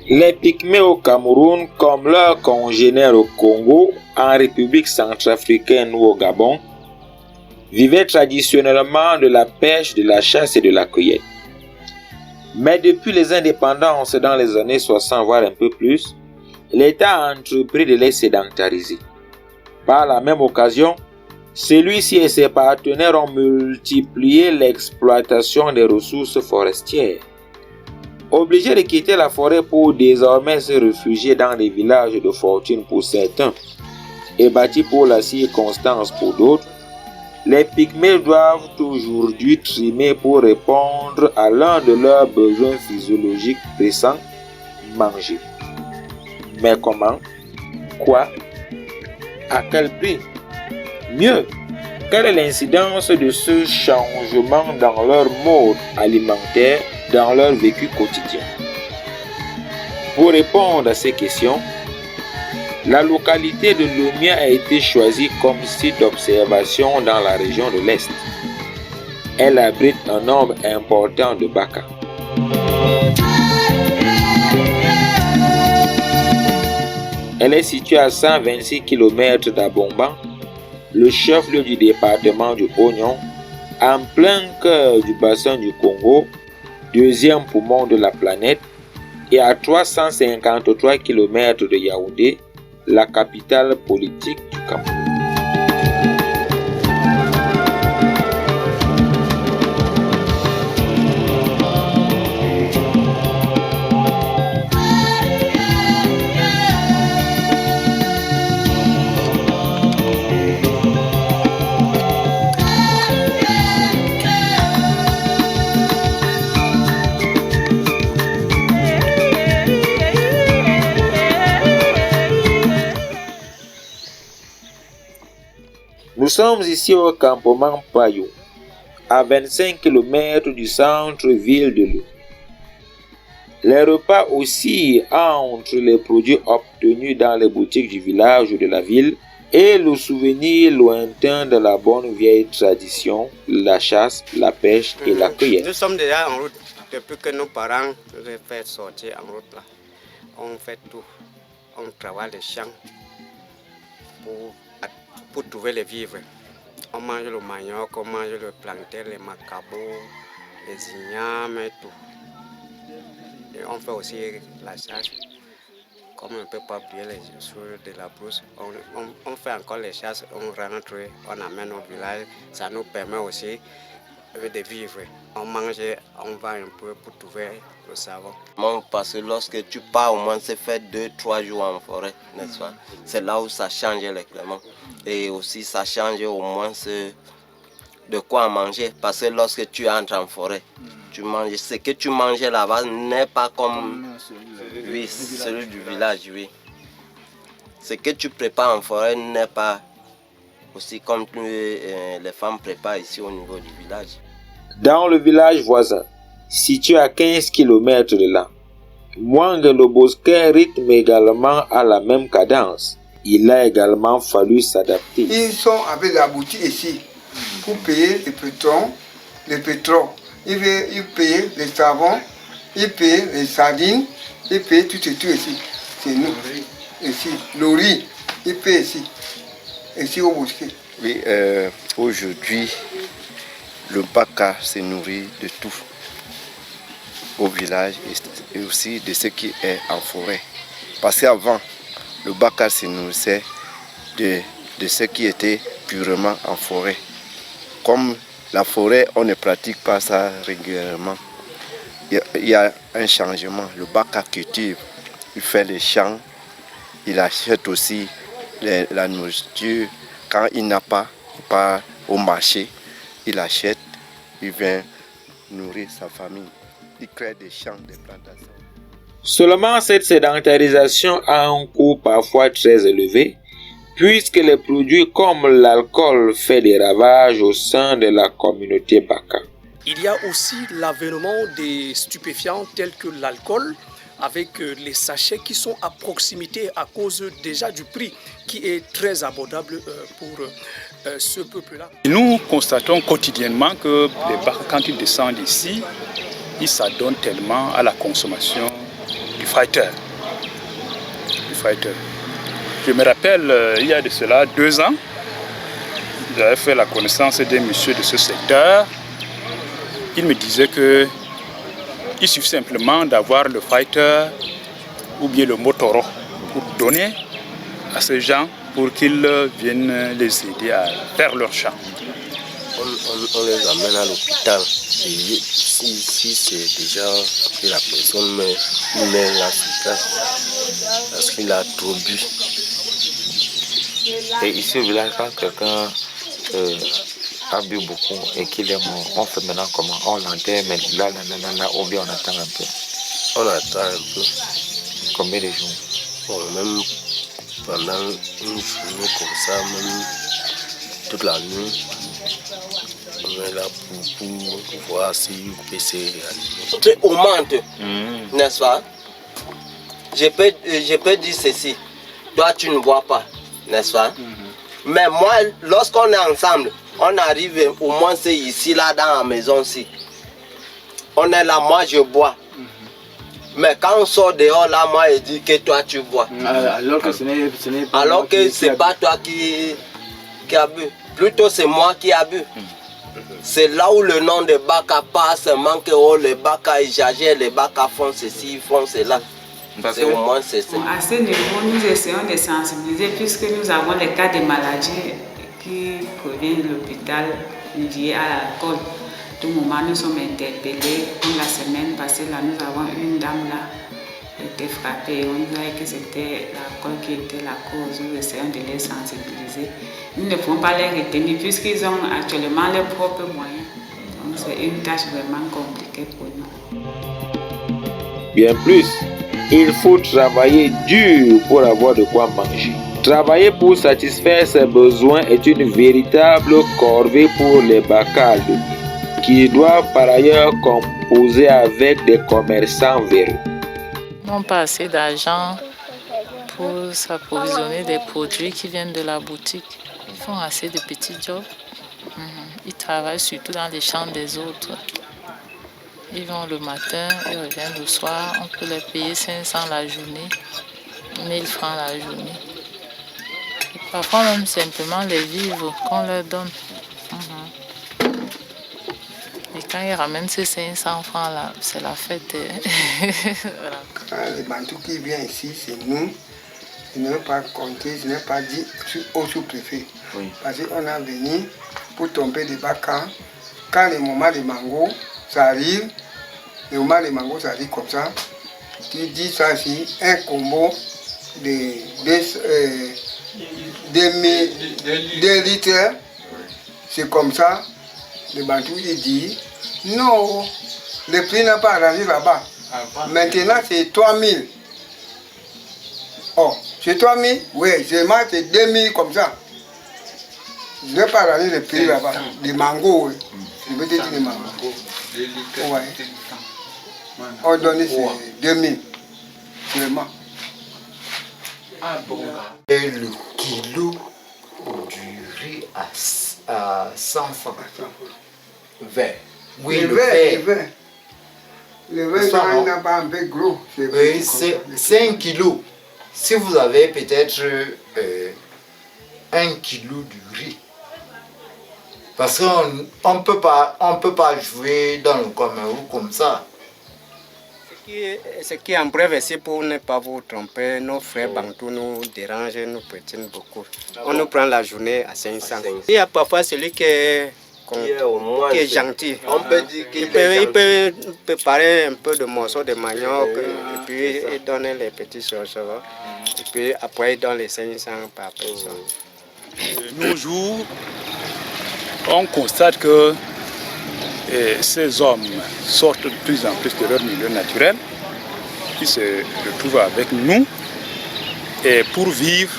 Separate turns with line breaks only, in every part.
Les Pygmées au Cameroun, comme leurs congénères au Congo, en République centrafricaine ou au Gabon, vivaient traditionnellement de la pêche, de la chasse et de la cueillette. Mais depuis les indépendances dans les années 60, voire un peu plus, l'État a entrepris de les sédentariser. Par la même occasion, celui-ci et ses partenaires ont multiplié l'exploitation des ressources forestières. Obligés de quitter la forêt pour désormais se réfugier dans des villages de fortune pour certains et bâtis pour la circonstance pour d'autres, les Pygmées doivent aujourd'hui trimer pour répondre à l'un de leurs besoins physiologiques pressants, manger. Mais comment? Quoi? À quel prix? Mieux, quelle est l'incidence de ce changement dans leur mode alimentaire, dans leur vécu quotidien? Pour répondre à ces questions, la localité de Lomia a été choisie comme site d'observation dans la région de l'Est. Elle abrite un nombre important de bakas. Elle est située à 126 km d'Abomban, le chef-lieu du département du Oignon, en plein cœur du bassin du Congo, deuxième poumon de la planète, et à 353 km de Yaoundé, la capitale politique du Cameroun. Nous sommes ici au campement Payou, à 25 km du centre-ville de Lomé. Les repas oscillent entre les produits obtenus dans les boutiques du village ou de la ville et le souvenir lointain de la bonne vieille tradition, la chasse, la pêche et la cueillette.
Nous sommes déjà en route depuis que nos parents nous ont fait sortir en route là. On fait tout, on travaille les champs pour trouver les vivres. On mange le manioc, on mange le plantain, les macabos, les ignames et tout. Et on fait aussi la chasse. Comme on ne peut pas oublier les choses de la brousse, on fait encore les chasses, on rentre, on amène au village. Ça nous permet aussi de vivre. On mange, on va un peu pour trouver le savon.
Parce que lorsque tu pars, au moins c'est fait 2-3 jours en forêt, n'est-ce pas? C'est là où ça change les cléments. Et aussi ça change au moins de quoi manger. Parce que lorsque tu entres en forêt, tu manges. Ce que tu manges là-bas n'est pas comme celui du village, oui. Ce que tu prépares en forêt n'est pas aussi comme les femmes préparent ici au niveau du village.
Dans le village voisin, situé à 15 km de là, Mouang le Bosquet rythme également à la même cadence. Il a également fallu s'adapter.
Ils sont avec la boutique ici pour payer le pétrole. Ils payent les savons, ils payent les sardines, ils payent tout ici. C'est nous. Ici, le riz, ils payent ici au Bosquet.
Oui, aujourd'hui, le baka se nourrit de tout au village et aussi de ce qui est en forêt. Parce qu'avant, le baka se nourrissait de ce qui était purement en forêt. Comme la forêt, on ne pratique pas ça régulièrement. Il y a un changement. Le baka cultive, il fait les champs, il achète aussi la nourriture. Quand il n'a pas, il part au marché, il achète, il vient nourrir sa famille. Il crée des champs, des plantations.
Seulement cette sédentarisation a un coût parfois très élevé, puisque les produits comme l'alcool font des ravages au sein de la communauté baka.
Il y a aussi l'avènement des stupéfiants tels que l'alcool, avec les sachets qui sont à proximité à cause déjà du prix qui est très abordable pour ce peuple-là.
Nous constatons quotidiennement que les bars, quand ils descendent ici, ils s'adonnent tellement à la consommation du fighter. Je me rappelle, il y a de cela 2 ans, j'avais fait la connaissance d'un monsieur de ce secteur. Il me disait que il suffit simplement d'avoir le fighter ou bien le motoro pour donner à ces gens pour qu'ils viennent les aider à faire leur champ.
On les amène à l'hôpital. Si c'est déjà que la personne met là sur place parce qu'il a trop bu.
Et ici au village, quand quelqu'un a bu beaucoup et qu'il est mort, on fait maintenant comment? On l'enterre, mais là, ou bien on attend un peu?
On attend un peu.
Combien de jours?
Bon, même pendant une journée comme ça, même toute la nuit, on est là pour voir s'il peut se réanimer. Tu augmentes, n'est-ce pas? Je peux dire ceci. Toi, tu ne vois pas, n'est-ce pas? Mais moi, lorsqu'on est ensemble, on arrive au moins c'est ici, là, dans la maison-ci. On est là, moi, je bois. Mais quand on sort dehors, là, moi, je dis que toi, tu bois.
Alors que ce n'est pas
alors que ce n'est pas toi qui a bu. Plutôt, c'est moi qui a bu. C'est là où le nom de Baka passe, seulement que oh, les Baka exagèrent, les Baka font ceci, font cela. C'est au moins c'est ça.
À ce niveau, nous essayons de sensibiliser puisque nous avons les cas de maladies qui proviennent de l'hôpital liés à l'alcool. Tout moment, nous sommes interpellés. Comme la semaine passée, là, nous avons une dame là qui était frappée. On nous a dit que c'était l'alcool qui était la cause. Nous essayons de les sensibiliser. Nous ne pouvons pas les retenir puisqu'ils ont actuellement leurs propres moyens. Donc c'est une tâche vraiment compliquée pour nous.
Bien plus, il faut travailler dur pour avoir de quoi manger. Travailler pour satisfaire ses besoins est une véritable corvée pour les Bakals, qui doivent par ailleurs composer avec des commerçants véreux.
Ils n'ont pas assez d'argent pour s'approvisionner des produits qui viennent de la boutique. Ils font assez de petits jobs. Ils travaillent surtout dans les champs des autres. Ils vont le matin, ils reviennent le soir. On peut les payer 500 la journée, 1000 francs la journée. Et parfois même simplement les vivres qu'on leur donne. Et quand ils ramènent ces 500 francs là, c'est la fête.
Voilà. Les Bantous qui viennent ici, c'est nous. Je n'ai pas compté, je n'ai pas dit au sous-préfet. Oui. Parce qu'on a venu pour tomber des Bakans. Quand le moment des mangos, ça arrive. Le moment des mangos, ça arrive comme ça. Tu dis ça ici, un combo de 2 litres. C'est comme ça. Le Bantou, il dit, non, le prix n'a pas arrangé là-bas. Maintenant, c'est 3000. Oh, c'est 3000? Oui, c'est 2000 comme ça. Je ne vais pas arranger le prix là-bas. Des mangots, oui. Je vais te dire des mangots. Ouais. On donne 2000. Vraiment.
Et le kilo du riz à 100 francs. 20. Oui, le vert.
Le vert n'a pas un peu gros.
Oui, c'est 1 kilo. Si vous avez peut-être 1 kilo du riz. Parce qu'on ne peut pas jouer dans le Cameroun comme ça.
Ce qui est en bref ici, pour ne pas vous tromper, nos frères Bantous nous dérangent, nous prêtent beaucoup. On nous prend la journée à 500. Il y a parfois celui qui est gentil. On peut dire qu'il peut préparer un peu de morceaux de manioc et puis il donne les petits choses. Et puis après il donne les 500 par personne.
Nos jours, on constate que ces hommes sortent de plus en plus de leur milieu naturel. Ils se retrouvent avec nous et pour vivre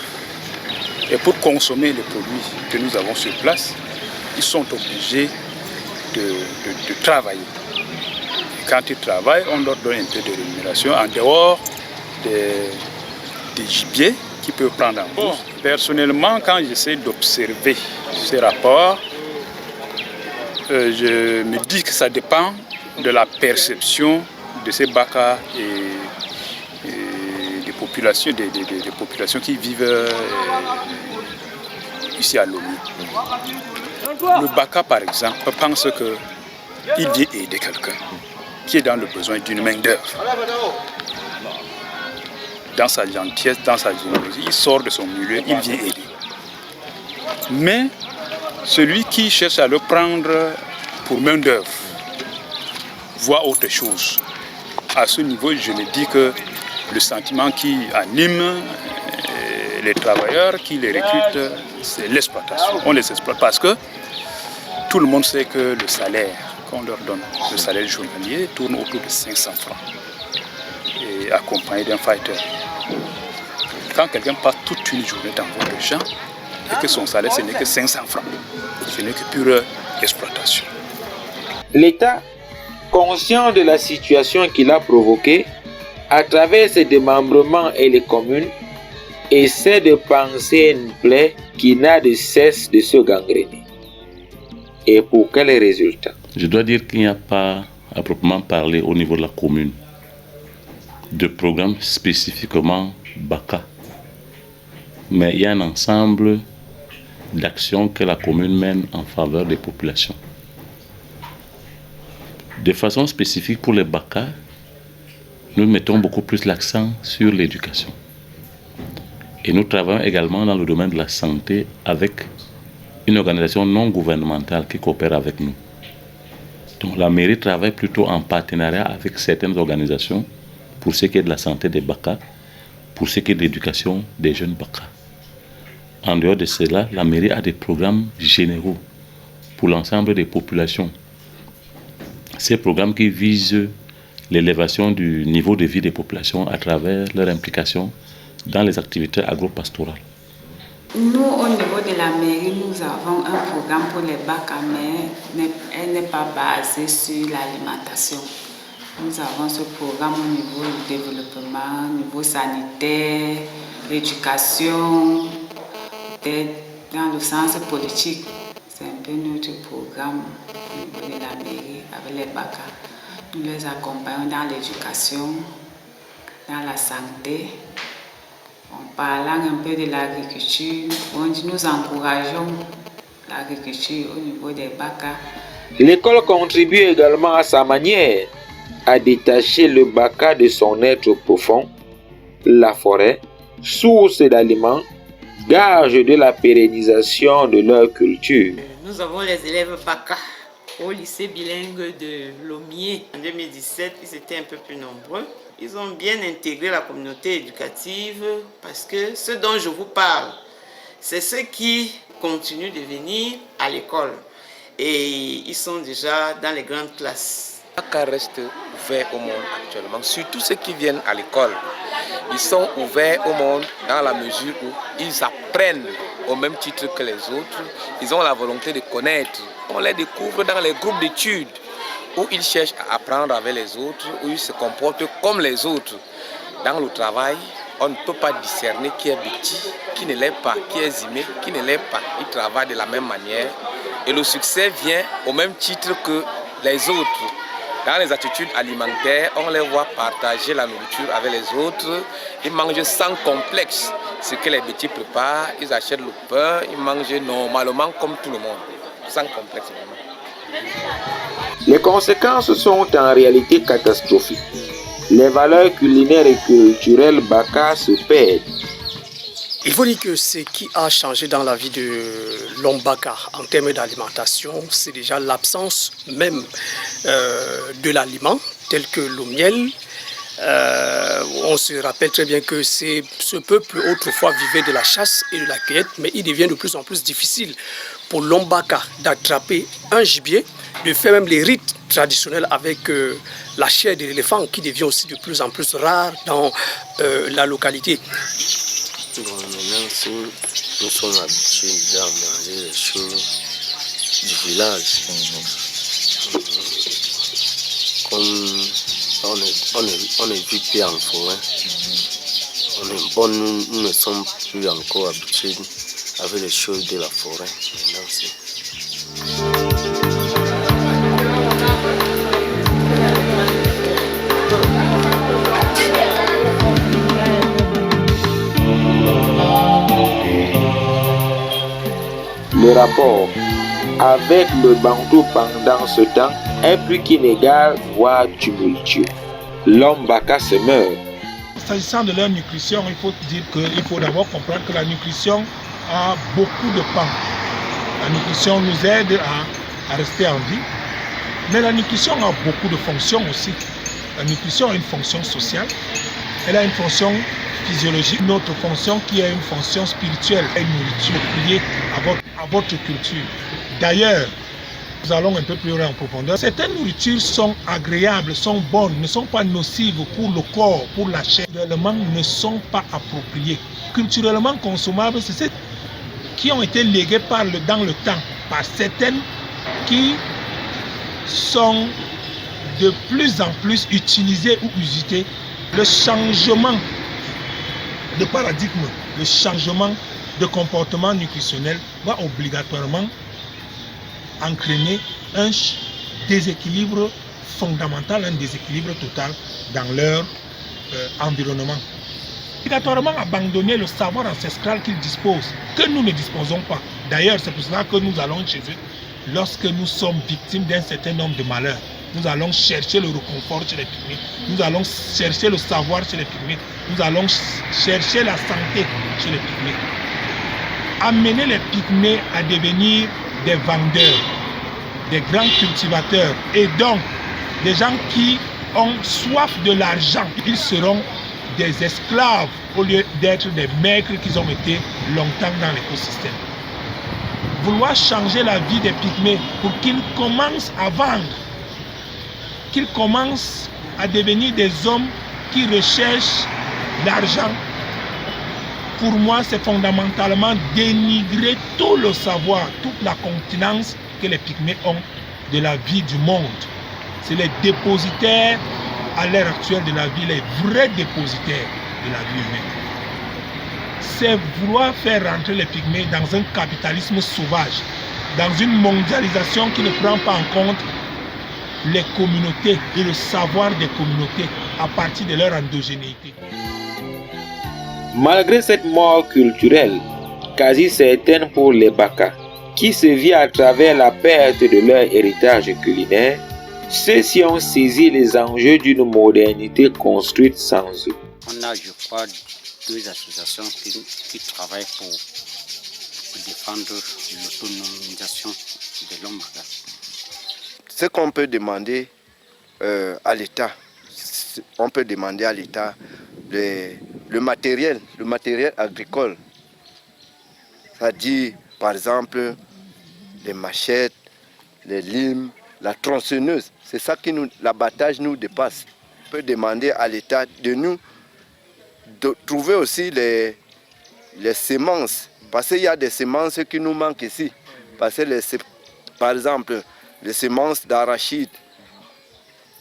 et pour consommer les produits que nous avons sur place, ils sont obligés de travailler. Et quand ils travaillent, on leur donne un peu de rémunération en dehors des gibiers qu'ils peuvent prendre en bourse. Personnellement, quand j'essaie d'observer ces rapports, je me dis que ça dépend de la perception de ces Baka populations, des populations qui vivent ici à Lomé. Le Baka, par exemple, pense qu'il vient aider quelqu'un qui est dans le besoin d'une main-d'œuvre. Dans sa gentillesse, dans sa générosité, il sort de son milieu, il vient aider. Mais celui qui cherche à le prendre pour main-d'œuvre voit autre chose. À ce niveau, je me dis que le sentiment qui anime les travailleurs, qui les recrutent, c'est l'exploitation. On les exploite parce que tout le monde sait que le salaire qu'on leur donne, le salaire journalier, tourne autour de 500 francs, et accompagné d'un fighter. Quand quelqu'un passe toute une journée dans votre champ, et que son salaire, ce n'est que 500 francs, ce n'est que pure exploitation.
L'État, conscient de la situation qu'il a provoquée, à travers ses démembrements et les communes, essaie de panser une plaie qui n'a de cesse de se gangréner. Et pour quel résultat?
Je dois dire qu'il n'y a pas, à proprement parler, au niveau de la commune, de programme spécifiquement Baka. Mais il y a un ensemble d'actions que la commune mène en faveur des populations. De façon spécifique pour les Baka, nous mettons beaucoup plus l'accent sur l'éducation. Et nous travaillons également dans le domaine de la santé avec une organisation non gouvernementale qui coopère avec nous. Donc la mairie travaille plutôt en partenariat avec certaines organisations pour ce qui est de la santé des Baka, pour ce qui est de l'éducation des jeunes Baka. En dehors de cela, la mairie a des programmes généraux pour l'ensemble des populations. Ces programmes qui visent l'élévation du niveau de vie des populations à travers leur implication dans les activités agro-pastorales.
Nous, au niveau de la mairie, nous avons un programme pour les Baka, mais elle n'est pas basée sur l'alimentation. Nous avons ce programme au niveau du développement, au niveau sanitaire, l'éducation, peut-être dans le sens politique. C'est un peu notre programme au niveau de la mairie avec les Baka. Nous les accompagnons dans l'éducation, dans la santé. En parlant un peu de l'agriculture, nous encourageons l'agriculture au niveau des Baka.
L'école contribue également à sa manière à détacher le Baka de son être profond, la forêt, source d'aliments, gage de la pérennisation de leur culture.
Nous avons les élèves Baka au lycée bilingue de Lomier. En 2017, ils étaient un peu plus nombreux. Ils ont bien intégré la communauté éducative parce que ce dont je vous parle, c'est ceux qui continuent de venir à l'école. Et ils sont déjà dans les grandes classes.
Baka reste ouvert au monde actuellement, surtout ceux qui viennent à l'école. Ils sont ouverts au monde dans la mesure où ils apprennent au même titre que les autres. Ils ont la volonté de connaître. On les découvre dans les groupes d'études où ils cherchent à apprendre avec les autres, où ils se comportent comme les autres. Dans le travail, on ne peut pas discerner qui est petit, qui ne l'est pas, qui est zimé, qui ne l'est pas. Ils travaillent de la même manière et le succès vient au même titre que les autres. Dans les attitudes alimentaires, on les voit partager la nourriture avec les autres. Ils mangent sans complexe ce que les petits préparent. Ils achètent le pain, ils mangent normalement comme tout le monde, sans complexe vraiment.
Les conséquences sont en réalité catastrophiques. Les valeurs culinaires et culturelles Baka se perdent.
Il faut dire que ce qui a changé dans la vie de l'homme Baka en termes d'alimentation, c'est déjà l'absence même de l'aliment, tel que le miel. On se rappelle très bien que ce peuple autrefois vivait de la chasse et de la cueillette, mais il devient de plus en plus difficile pour l'homme Baka d'attraper un gibier, de faire même les rites traditionnels avec la chair de l'éléphant qui devient aussi de plus en plus rare dans la localité.
Bon, maintenant, nous sommes habitués à manger les choses du village. Comme on est vite en forêt, nous ne sommes plus encore habitués avec les choses de la forêt.
Le rapport avec le bantou pendant ce temps est plus qu'inégal, voire tumultueux. L'homme baka se meurt.
S'agissant de leur nutrition, il faut dire qu'il faut d'abord comprendre que la nutrition a beaucoup de pans. La nutrition nous aide à rester en vie, mais la nutrition a beaucoup de fonctions aussi. La nutrition a une fonction sociale, elle a une fonction physiologique, une autre fonction qui est une fonction spirituelle, une nourriture liée à votre culture. D'ailleurs, nous allons un peu plus loin en profondeur. Certaines nourritures sont agréables, sont bonnes, ne sont pas nocives pour le corps, pour la chair. Les aliments ne sont pas appropriés. Culturellement consommables, c'est ceux qui ont été légués dans le temps par certaines qui sont de plus en plus utilisées ou usitées. Le changement de paradigme, le changement de comportement nutritionnel va obligatoirement entraîner un déséquilibre fondamental, un déséquilibre total dans leur environnement. Obligatoirement abandonner le savoir ancestral qu'ils disposent, que nous ne disposons pas. D'ailleurs, c'est pour cela que nous allons chez eux lorsque nous sommes victimes d'un certain nombre de malheurs. Nous allons chercher le réconfort chez les pygmées, nous allons chercher le savoir chez les pygmées, nous allons chercher la santé chez les pygmées. Amener les pygmées à devenir des vendeurs, des grands cultivateurs et donc des gens qui ont soif de l'argent. Ils seront des esclaves au lieu d'être des maîtres qu'ils ont été longtemps dans l'écosystème. Vouloir changer la vie des pygmées pour qu'ils commencent à vendre, qu'ils commencent à devenir des hommes qui recherchent l'argent, pour moi, c'est fondamentalement dénigrer tout le savoir, toute la continence que les pygmées ont de la vie du monde. C'est les dépositaires à l'heure actuelle de la vie, les vrais dépositaires de la vie humaine. C'est vouloir faire rentrer les pygmées dans un capitalisme sauvage, dans une mondialisation qui ne prend pas en compte les communautés et le savoir des communautés à partir de leur endogénéité.
Malgré cette mort culturelle, quasi certaine pour les Baka, qui se vit à travers la perte de leur héritage culinaire, ceux-ci ont saisi les enjeux d'une modernité construite sans eux.
On a, je crois, 2 associations qui travaillent pour défendre l'autonomisation de l'homme Baka.
Ce qu'on peut demander à l'État, on peut demander à l'État le matériel agricole, c'est-à-dire par exemple les machettes, les limes, la tronçonneuse. C'est ça qui l'abattage nous dépasse. On peut demander à l'État de trouver aussi les semences, parce qu'il y a des semences qui nous manquent ici. Parce que par exemple, les semences d'arachide,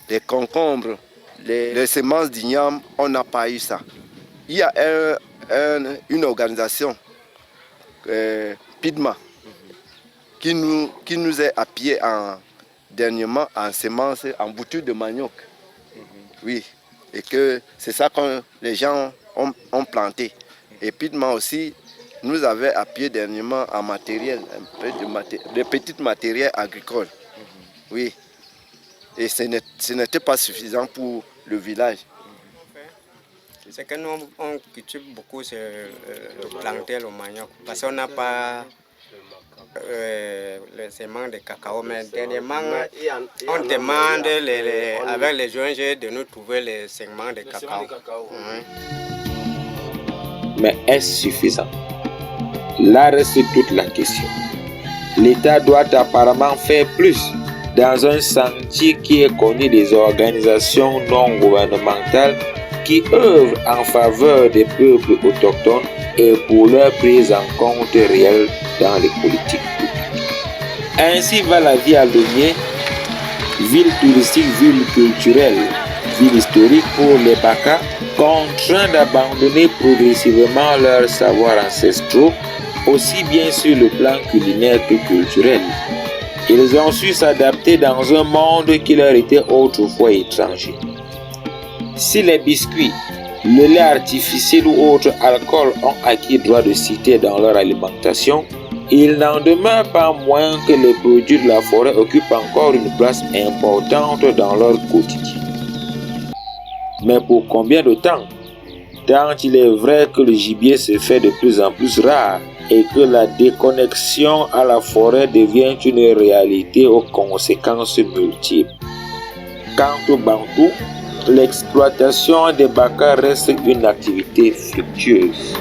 les concombres, les semences d'igname, on n'a pas eu ça. Il y a une organisation, PIDMA, qui nous a appuyé dernièrement en semences, en bouture de manioc. Oui, et que c'est ça que les gens ont planté. Et PIDMA aussi nous avait appuyé dernièrement en matériel, un peu de petits matériels agricoles. Oui, et ce n'était pas suffisant pour le village.
C'est que nous, on cultive beaucoup le plantain, le manioc, parce qu'on n'a pas les semences de cacao. Mais dernièrement, on demande avec les ONG de nous trouver les semences de cacao.
Mais est-ce suffisant? Là reste toute la question. L'État doit apparemment faire plus dans un sentier qui est connu des organisations non gouvernementales qui œuvrent en faveur des peuples autochtones et pour leur prise en compte réelle dans les politiques publiques. Ainsi va la vie à Lomé, ville touristique, ville culturelle, ville historique pour les Baka, contraints d'abandonner progressivement leurs savoirs ancestraux, aussi bien sur le plan culinaire que culturel. Ils ont su s'adapter dans un monde qui leur était autrefois étranger. Si les biscuits, le lait artificiel ou autres alcools ont acquis droit de cité dans leur alimentation, Il n'en demeure pas moins que les produits de la forêt occupent encore une place importante dans leur quotidien. Mais pour combien de temps? Tant il est vrai que le gibier se fait de plus en plus rare et que la déconnexion à la forêt devient une réalité aux conséquences multiples. Quant au bantou, l'exploitation des baka reste une activité fructueuse.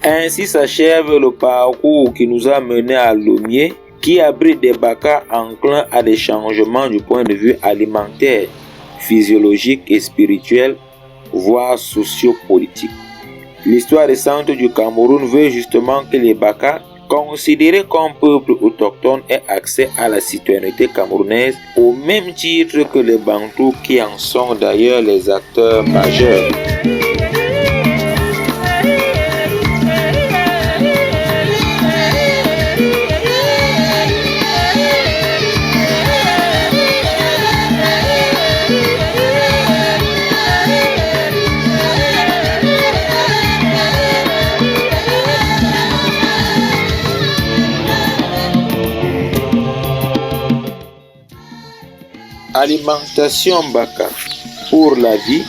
Ainsi s'achève le parcours qui nous a menés à Lomé, qui abrite des baka enclins à des changements du point de vue alimentaire, physiologique et spirituel, voire sociopolitique. L'histoire récente du Cameroun veut justement que les baka, considérés comme peuple autochtone, aient accès à la citoyenneté camerounaise au même titre que les bantous qui en sont d'ailleurs les acteurs majeurs. Alimentation Baka pour la vie,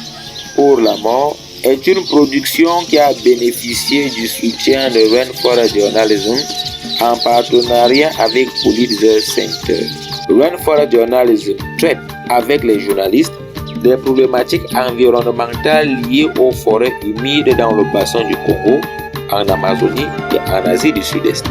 pour la mort est une production qui a bénéficié du soutien de Rainforest Journalism en partenariat avec Pulitzer Center. Rainforest Journalism traite avec les journalistes des problématiques environnementales liées aux forêts humides dans le bassin du Congo, en Amazonie et en Asie du Sud-Est.